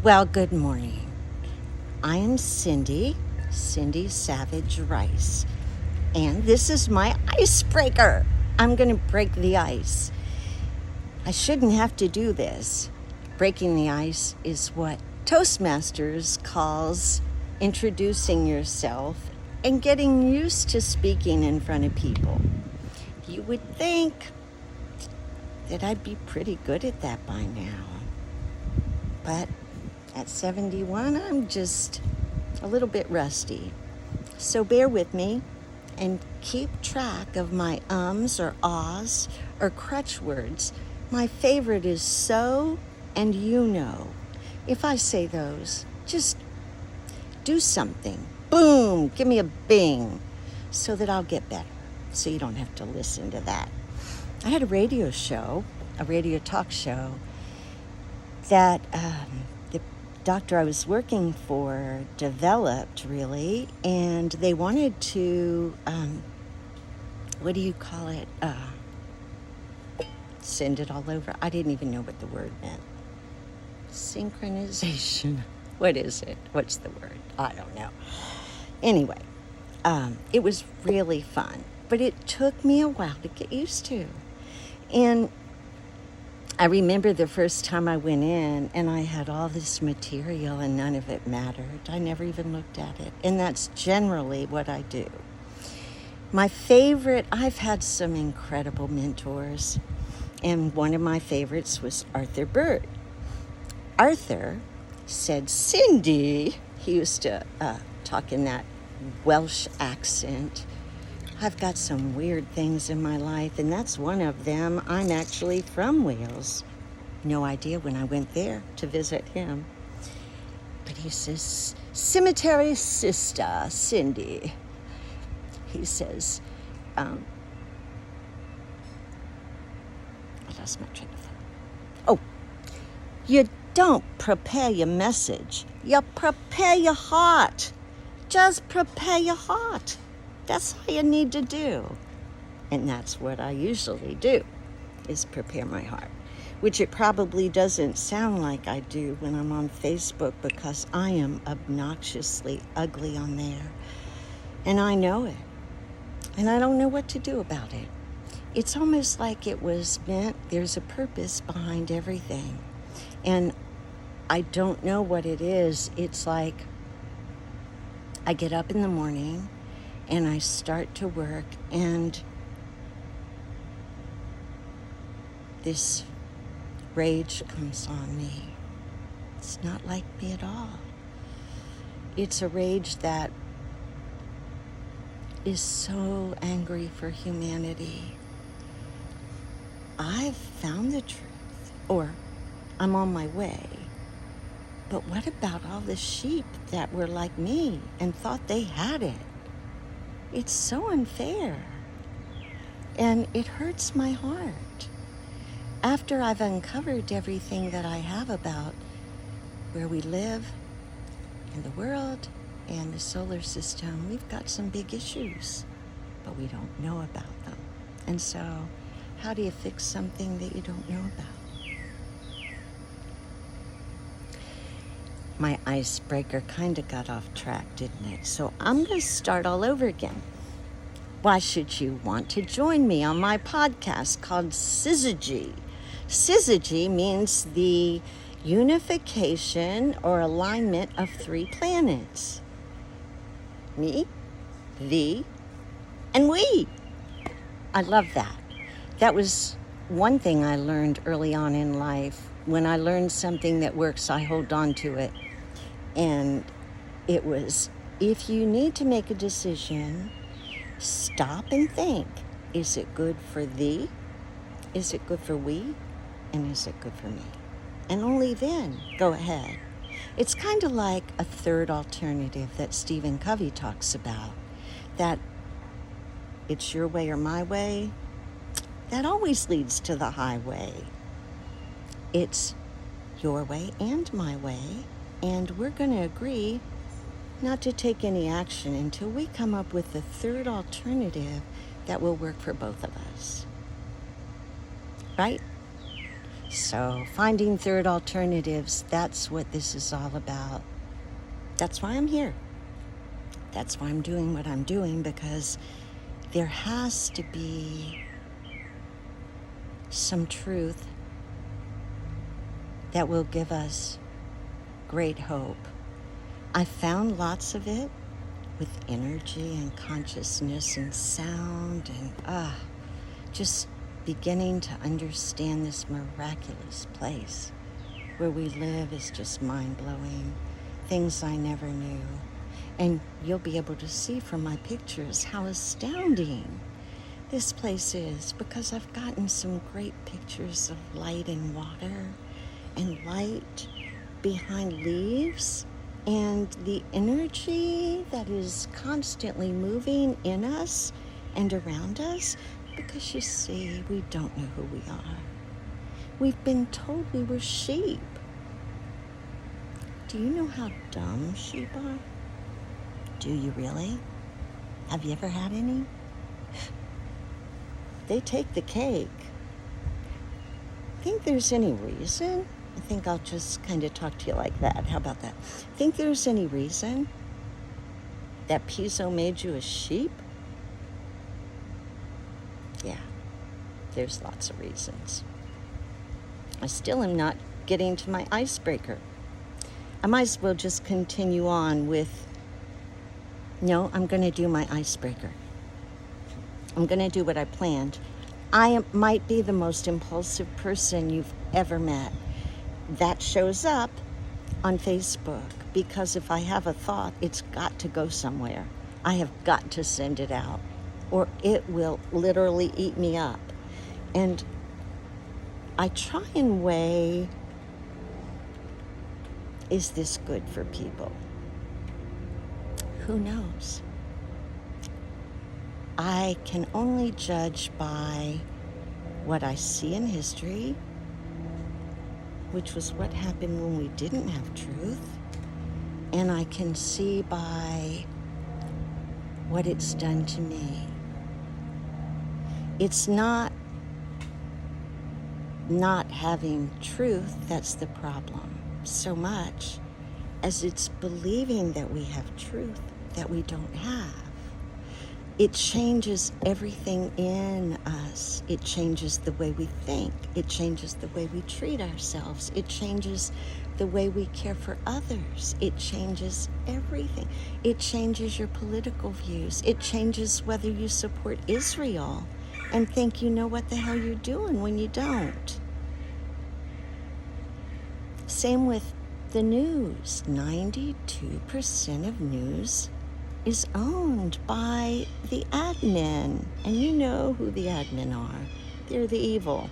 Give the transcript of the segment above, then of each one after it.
Well, good morning. I am Cindy Savage Rice, and this is my icebreaker. I'm going to break the ice. I shouldn't have to do this. Breaking the ice is what Toastmasters calls introducing yourself and getting used to speaking in front of people. You would think that I'd be pretty good at that by now. But at 71, I'm just a little bit rusty. So bear with me and keep track of my ums or ahs or crutch words. My favorite is so and you know. If I say those, just do something. Boom, give me a bing so that I'll get better. So you don't have to listen to that. I had a radio talk show that the doctor I was working for developed, really, and they wanted to, send it all over. I didn't even know what the word meant. Synchronization. What is it? What's the word? I don't know. Anyway, it was really fun, but it took me a while to get used to. And I remember the first time I went in and I had all this material and none of it mattered. I never even looked at it. And that's generally what I do. My favorite, I've had some incredible mentors, and one of my favorites was Arthur Bird. Arthur said, Cindy, he used to talk in that Welsh accent. I've got some weird things in my life, and that's one of them. I'm actually from Wales. No idea when I went there to visit him. But he says, cemetery sister, Cindy. He says, I lost my train of thought. Oh, you don't prepare your message. You prepare your heart. Just prepare your heart. That's all you need to do. And that's what I usually do, is prepare my heart. Which it probably doesn't sound like I do when I'm on Facebook, because I am obnoxiously ugly on there. And I know it. And I don't know what to do about it. It's almost like it was meant, there's a purpose behind everything. And I don't know what it is. It's like I get up in the morning and I start to work, and this rage comes on me. It's not like me at all. It's a rage that is so angry for humanity. I've found the truth, or I'm on my way. But what about all the sheep that were like me and thought they had it? It's so unfair, and it hurts my heart. After I've uncovered everything that I have about where we live in the world and the solar system, we've got some big issues, but we don't know about them. And so, how do you fix something that you don't know about? My icebreaker kind of got off track, didn't it? So I'm going to start all over again. Why should you want to join me on my podcast called Syzygy? Syzygy means the unification or alignment of 3 planets. Me, thee, and we. I love that. That was one thing I learned early on in life. When I learned something that works, I hold on to it. And it was, if you need to make a decision, stop and think. Is it good for thee? Is it good for we? And is it good for me? And only then go ahead. It's kind of like a third alternative that Stephen Covey talks about, that it's your way or my way. That always leads to the highway. It's your way and my way, and we're going to agree not to take any action until we come up with the third alternative that will work for both of us. Right? So finding third alternatives, that's what this is all about. That's why I'm here. That's why I'm doing what I'm doing, because there has to be some truth that will give us great hope. I found lots of it with energy and consciousness and sound and just beginning to understand this miraculous place where we live is just mind-blowing. Things I never knew. And you'll be able to see from my pictures how astounding this place is, because I've gotten some great pictures of light in water and light behind leaves and the energy that is constantly moving in us and around us, because you see, we don't know who we are. We've been told we were sheep. Do you know how dumb sheep are? Do you really? Have you ever had any? They take the cake. Think there's any reason? I think I'll just kind of talk to you like that. How about that? Think there's any reason that Piso made you a sheep? Yeah, there's lots of reasons. I still am not getting to my icebreaker. I might as well just continue on with, no, I'm going to do my icebreaker. I'm going to do what I planned. Might be the most impulsive person you've ever met. That shows up on Facebook, because if I have a thought, it's got to go somewhere. I have got to send it out, or it will literally eat me up. And I try and weigh, is this good for people? Who knows? I can only judge by what I see in history, which was what happened when we didn't have truth, and I can see by what it's done to me. It's not having truth that's the problem so much as it's believing that we have truth that we don't have. It changes everything in us. It changes the way we think. It changes the way we treat ourselves. It changes the way we care for others. It changes everything. It changes your political views. It changes whether you support Israel and think you know what the hell you're doing when you don't. Same with the news. 92% of news is owned by the admin. And you know who the admin are. They're the evil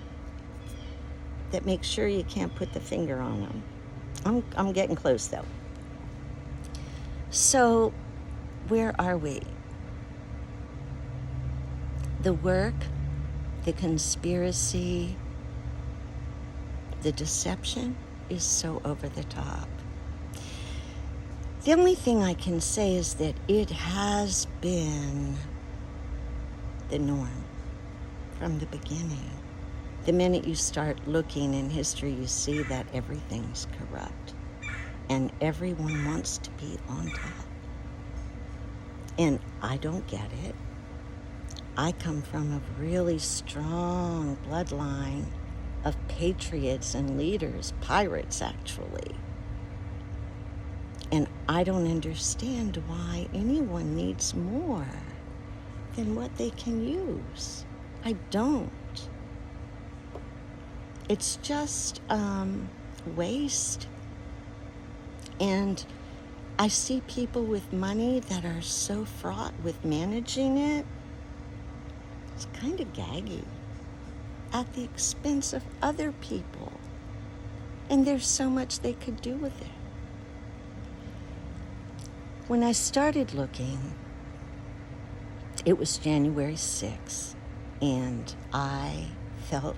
that make sure you can't put the finger on them. I'm getting close though. So where are we? The work, the conspiracy, the deception is so over the top. The only thing I can say is that it has been the norm from the beginning. The minute you start looking in history, you see that everything's corrupt and everyone wants to be on top. And I don't get it. I come from a really strong bloodline of patriots and leaders, pirates actually. And I don't understand why anyone needs more than what they can use. I don't. It's just waste. And I see people with money that are so fraught with managing it. It's kind of gaggy at the expense of other people. And there's so much they could do with it. When I started looking, it was January 6th, and I felt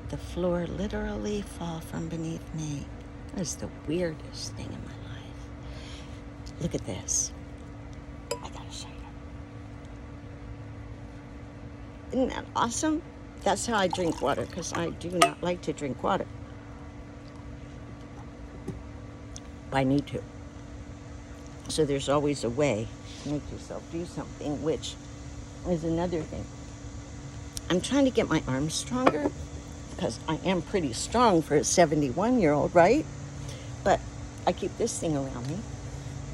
the floor literally fall from beneath me. It was the weirdest thing in my life. Look at this. I gotta show you. Isn't that awesome? That's how I drink water, because I do not like to drink water. I need to. So there's always a way to make yourself do something, which is another thing. I'm trying to get my arms stronger because I am pretty strong for a 71-year-old, right? But I keep this thing around me.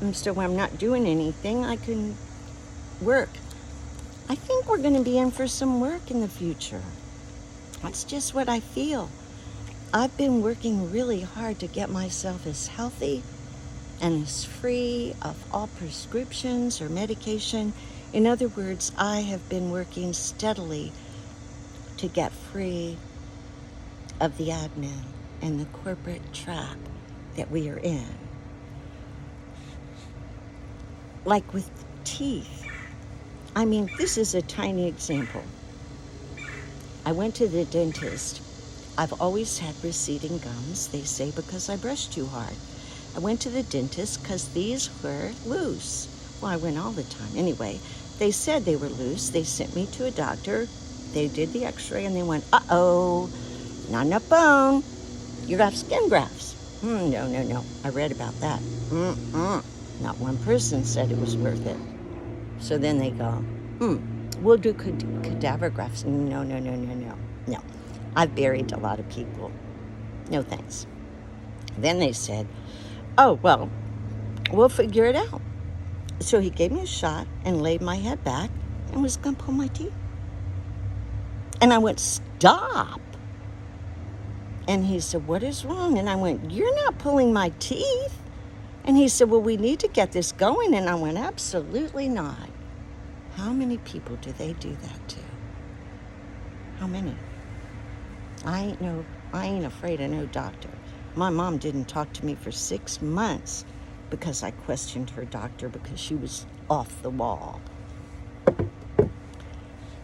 And so when I'm not doing anything, I can work. I think we're going to be in for some work in the future. That's just what I feel. I've been working really hard to get myself as healthy and as free of all prescriptions or medication. In other words, I have been working steadily to get free of the admin and the corporate trap that we are in. Like with teeth. I mean, this is a tiny example. I went to the dentist. I've always had receding gums, they say, because I brush too hard. I went to the dentist because these were loose. Well, I went all the time. Anyway, they said they were loose. They sent me to a doctor. They did the x-ray and they went, uh-oh, not enough bone. You have skin grafts. No. I read about that. Not one person said it was worth it. So then they go, we'll do cadaver grafts. No. I've buried a lot of people. No thanks. Then they said, oh, well, we'll figure it out. So he gave me a shot and laid my head back and was going to pull my teeth. And I went, stop. And he said, what is wrong? And I went, you're not pulling my teeth. And he said, well, we need to get this going. And I went, absolutely not. How many people do they do that to? How many? I ain't afraid of no doctor. My mom didn't talk to me for 6 months because I questioned her doctor because she was off the wall.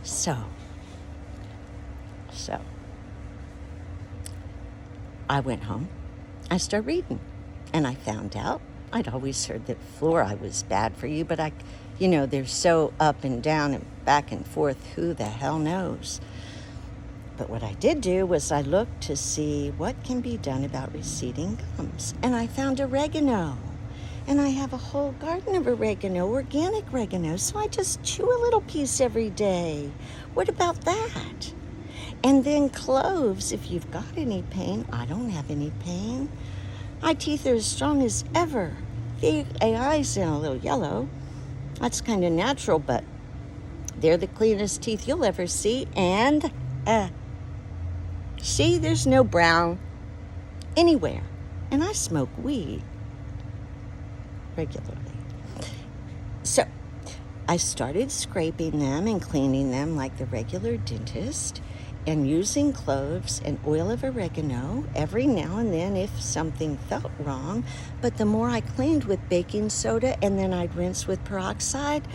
So, I went home. I started reading. And I found out, I'd always heard that fluoride was bad for you, but they're so up and down and back and forth, who the hell knows? But what I did do was I looked to see what can be done about receding gums. And I found oregano. And I have a whole garden of oregano, organic oregano, so I just chew a little piece every day. What about that? And then cloves, if you've got any pain. I don't have any pain. My teeth are as strong as ever. The eyes are a little yellow. That's kind of natural, but they're the cleanest teeth you'll ever see. And, see, there's no brown anywhere. And I smoke weed regularly. So I started scraping them and cleaning them like the regular dentist and using cloves and oil of oregano every now and then if something felt wrong. But the more I cleaned with baking soda and then I'd rinse with peroxide,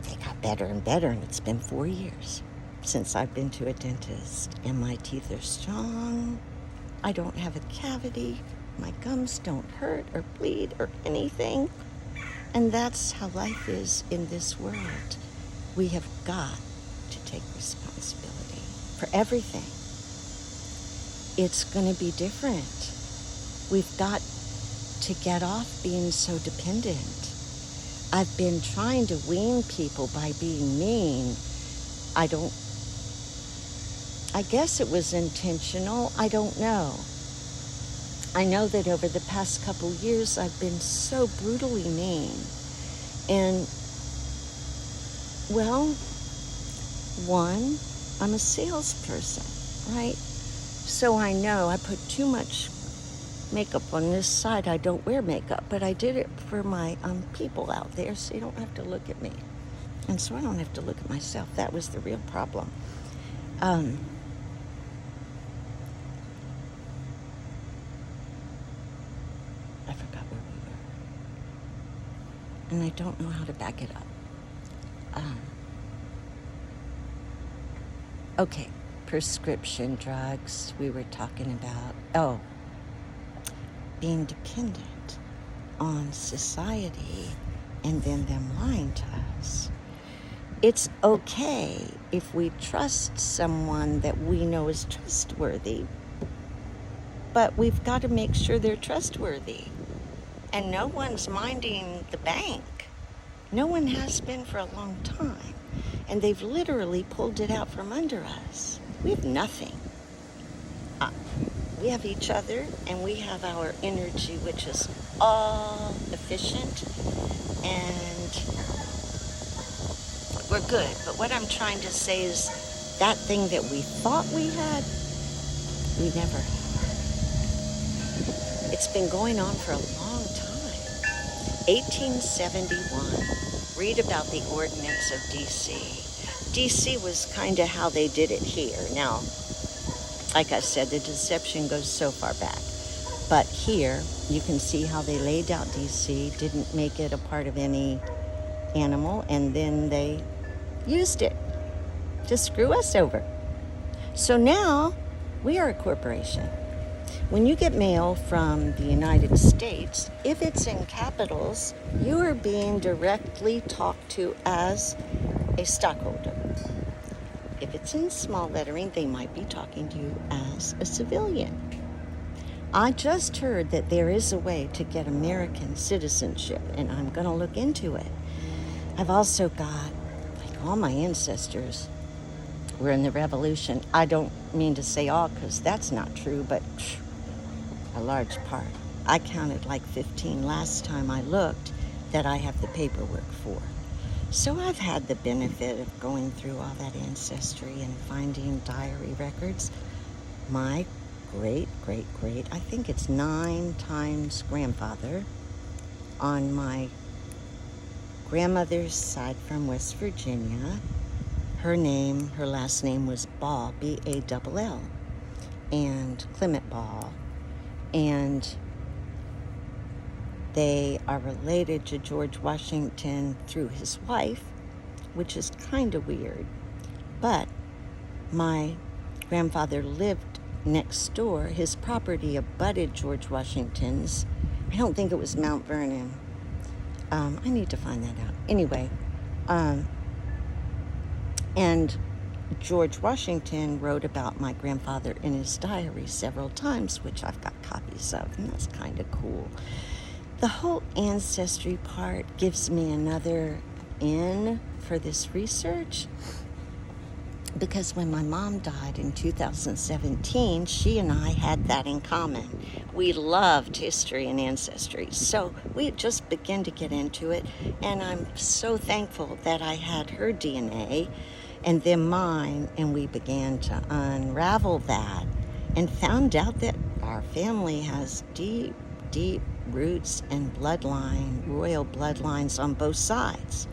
they got better and better. And it's been 4 years since I've been to a dentist. And my teeth are strong. I don't have a cavity. My gums don't hurt or bleed or anything. And that's how life is in this world. We have got to take responsibility for everything. It's going to be different. We've got to get off being so dependent. I've been trying to wean people by being mean. I guess it was intentional. I don't know. I know that over the past couple years, I've been so brutally mean. And, well, one, I'm a salesperson, right? So I know I put too much makeup on this side. I don't wear makeup, but I did it for my people out there so you don't have to look at me. And so I don't have to look at myself. That was the real problem. I forgot where we were. And I don't know how to back it up. Okay, prescription drugs we were talking about. Oh, being dependent on society and then them lying to us. It's okay if we trust someone that we know is trustworthy. but we've got to make sure they're trustworthy. And no one's minding the bank. No one has been for a long time. And they've literally pulled it out from under us. We have nothing. We have each other, and we have our energy, which is all efficient, and we're good. But what I'm trying to say is that thing that we thought we had, we never had. It's been going on for a long time. 1871, read about the ordinance of D.C. D.C. was kind of how they did it here. Now, like I said, the deception goes so far back. But here, you can see how they laid out D.C., didn't make it a part of any animal, and then they used it to screw us over. So now, we are a corporation. When you get mail from the United States, if it's in capitals, you are being directly talked to as a stockholder. If it's in small lettering, they might be talking to you as a civilian. I just heard that there is a way to get American citizenship, and I'm going to look into it. I've also got, like, all my ancestors were in the Revolution. I don't mean to say all, because that's not true, but a large part. I counted like 15 last time I looked that I have the paperwork for. So I've had the benefit of going through all that ancestry and finding diary records. My great, I think it's 9 times grandfather on my grandmother's side from West Virginia. Her last name was Ball, B-A-L-L, and Clement Ball. And they are related to George Washington through his wife, which is kind of weird. But my grandfather lived next door. His property abutted George Washington's. I don't think it was Mount Vernon. I need to find that out. Anyway, and George Washington wrote about my grandfather in his diary several times, which I've got copies of, and that's kind of cool. The whole ancestry part gives me another in for this research, because when my mom died in 2017, she and I had that in common. We loved history and ancestry, so we just began to get into it, and I'm so thankful that I had her DNA and then mine, and we began to unravel that and found out that our family has deep roots and royal bloodlines on both sides.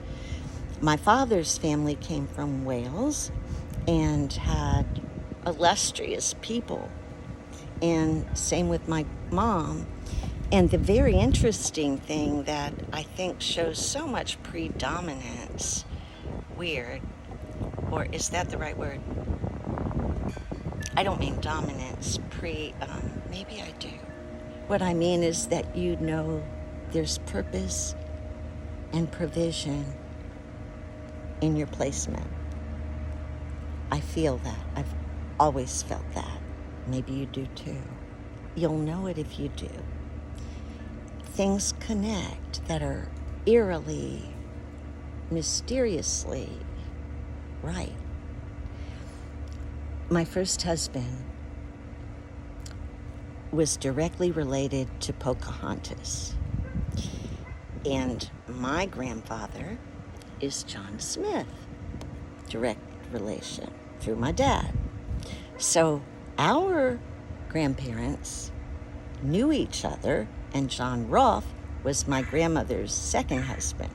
My father's family came from Wales and had illustrious people, and same with my mom. And the very interesting thing that I think shows so much predominance, weird, or is that the right word? I don't mean dominance, maybe I do. What I mean is that there's purpose and provision in your placement. I feel that. I've always felt that. Maybe you do too. You'll know it if you do. Things connect that are eerily, mysteriously right. My first husband was directly related to Pocahontas. And my grandfather is John Smith, direct relation through my dad. So our grandparents knew each other, and John Rolfe was my grandmother's second husband.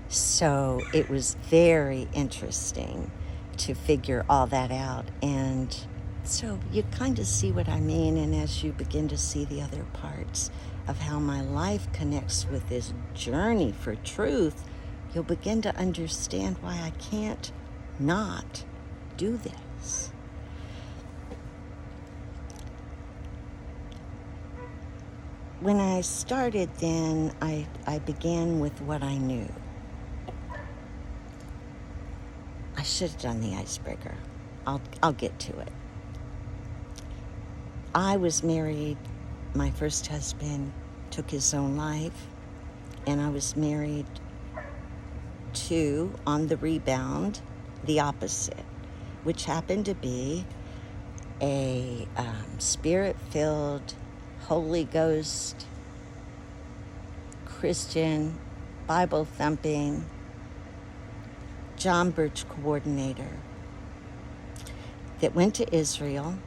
So it was very interesting to figure all that out. And so you kind of see what I mean, and as you begin to see the other parts of how my life connects with this journey for truth, you'll begin to understand why I can't not do this. When I started then, I began with what I knew. I should have done the icebreaker. I'll get to it. I was married. My first husband took his own life, and I was married to, on the rebound, the opposite, which happened to be a spirit-filled, Holy Ghost, Christian, Bible-thumping, John Birch coordinator that went to Israel,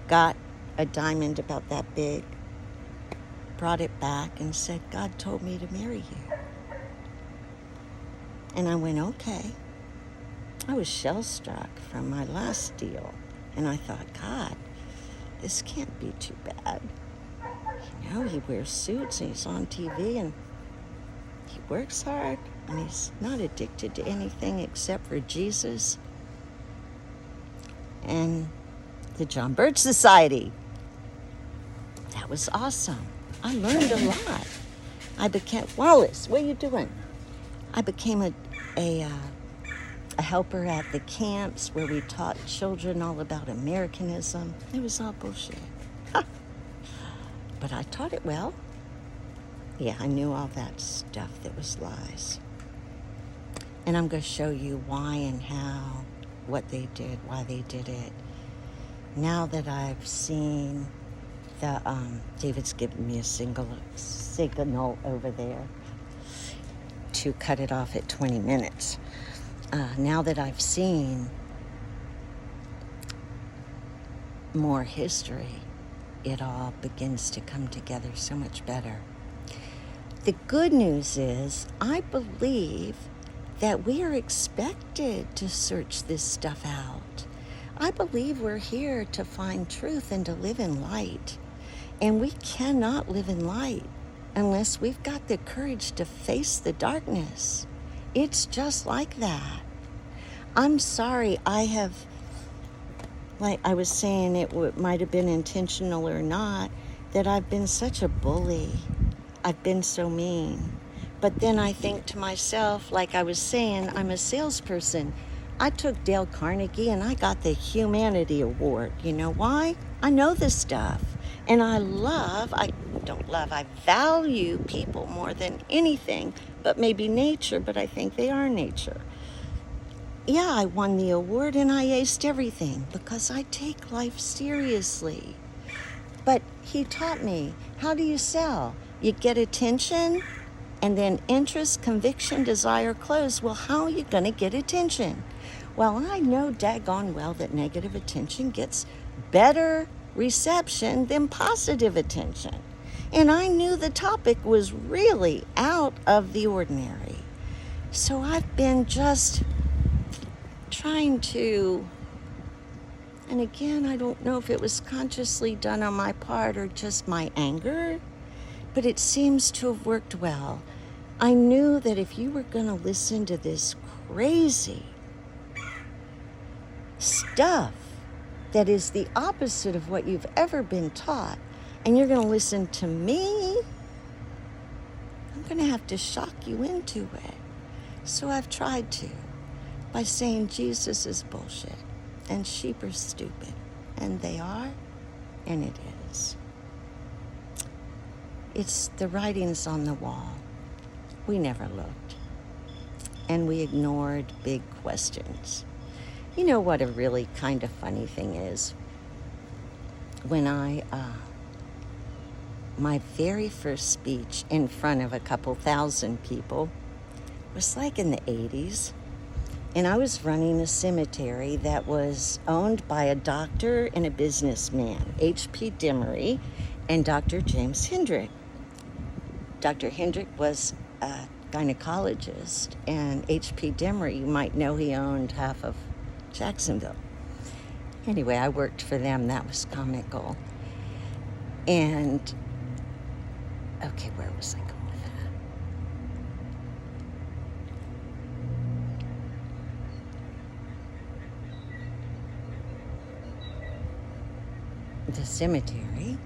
got a diamond about that big, brought it back and said, God told me to marry you. And I went, okay. I was shell-struck from my last deal. And I thought, God, this can't be too bad. You know, he wears suits and he's on TV and he works hard and he's not addicted to anything except for Jesus and the John Birch Society. That was awesome. I learned a lot. I became, Wallace, what are you doing? I became a helper at the camps where we taught children all about Americanism. It was all bullshit. But I taught it well. Yeah, I knew all that stuff that was lies. And I'm going to show you why and how, what they did, why they did it. Now that I've seen the, David's given me a signal over there to cut it off at 20 minutes. Now that I've seen more history, it all begins to come together so much better. The good news is, I believe that we are expected to search this stuff out. I believe we're here to find truth and to live in light. And we cannot live in light unless we've got the courage to face the darkness. It's just like that. I'm sorry, I have, like I was saying, it might have been intentional or not, that I've been such a bully. I've been so mean. But then I think to myself, like I was saying, I'm a salesperson. I took Dale Carnegie and I got the Humanity Award. You know why? I know this stuff. And I value people more than anything, but maybe nature, but I think they are nature. Yeah, I won the award and I aced everything because I take life seriously. But he taught me, how do you sell? You get attention and then interest, conviction, desire, close. Well, how are you going to get attention? Well, I know daggone well that negative attention gets better reception than positive attention. And I knew the topic was really out of the ordinary. So I've been just trying to, and again, I don't know if it was consciously done on my part or just my anger, but it seems to have worked well. I knew that if you were going to listen to this crazy stuff that is the opposite of what you've ever been taught, and you're going to listen to me, I'm going to have to shock you into it. So I've tried to, by saying Jesus is bullshit, and sheep are stupid, and they are, and it is. It's the writings on the wall. We never looked, and we ignored big questions. You know what a really kind of funny thing is? When my very first speech in front of a couple thousand people was like in the 80s. And I was running a cemetery that was owned by a doctor and a businessman, H.P. Demery and Dr. James Hendrick. Dr. Hendrick was a gynecologist, and H.P. Demery, you might know, he owned half of Jacksonville. Anyway, I worked for them. That was comical. And, okay, where was I going with that? The cemetery.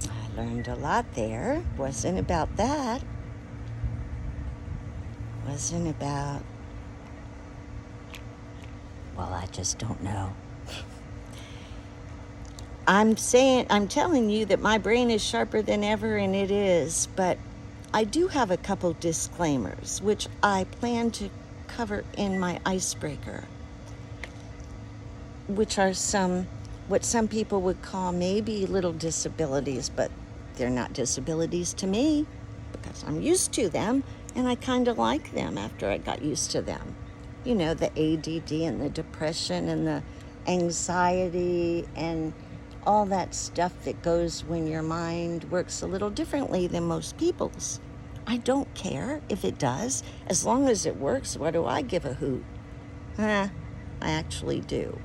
I learned a lot there. Wasn't about that. Wasn't about, well, I just don't know. I'm telling you that my brain is sharper than ever, and it is, but I do have a couple disclaimers, which I plan to cover in my icebreaker, which are what some people would call maybe little disabilities, but they're not disabilities to me because I'm used to them, and I kind of like them after I got used to them. You know, the ADD and the depression and the anxiety and all that stuff that goes when your mind works a little differently than most people's. I don't care if it does. As long as it works, what do I give a hoot? I actually do.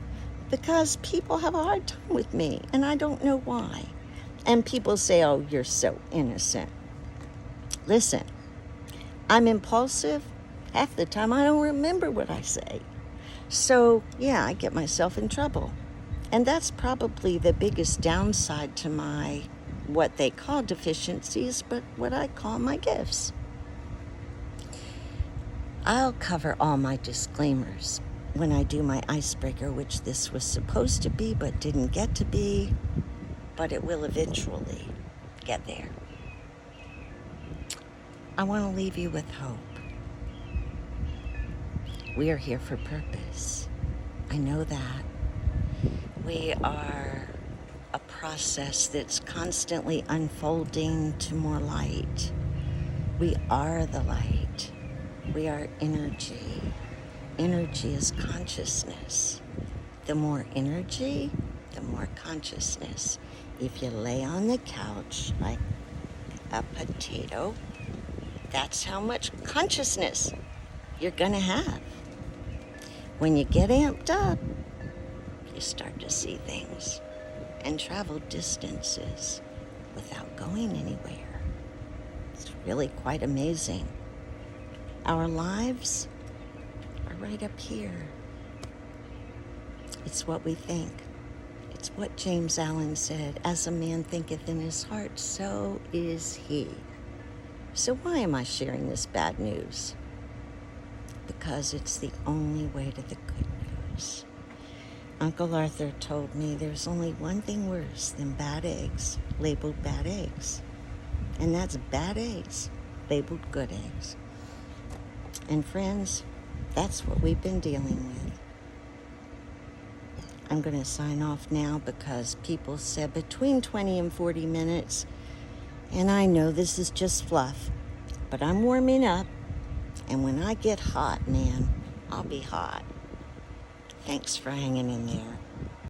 Because people have a hard time with me, and I don't know why. And people say, oh, you're so innocent. Listen, I'm impulsive. Half the time I don't remember what I say. So, yeah, I get myself in trouble. And that's probably the biggest downside to my, what they call deficiencies, but what I call my gifts. I'll cover all my disclaimers when I do my icebreaker, which this was supposed to be but didn't get to be, but it will eventually get there. I want to leave you with hope. We are here for purpose. I know that. We are a process that's constantly unfolding to more light. We are the light. We are energy. Energy is consciousness. The more energy, the more consciousness. If you lay on the couch like a potato, that's how much consciousness you're going to have. When you get amped up, you start to see things and travel distances without going anywhere. It's really quite amazing. Our lives are right up here. It's what we think. It's what James Allen said, as a man thinketh in his heart, so is he. So why am I sharing this bad news? Because it's the only way to the good news. Uncle Arthur told me there's only one thing worse than bad eggs, labeled bad eggs. And that's bad eggs, labeled good eggs. And friends, that's what we've been dealing with. I'm going to sign off now because people said between 20 and 40 minutes. And I know this is just fluff, but I'm warming up. And when I get hot, man, I'll be hot. Thanks for hanging in there.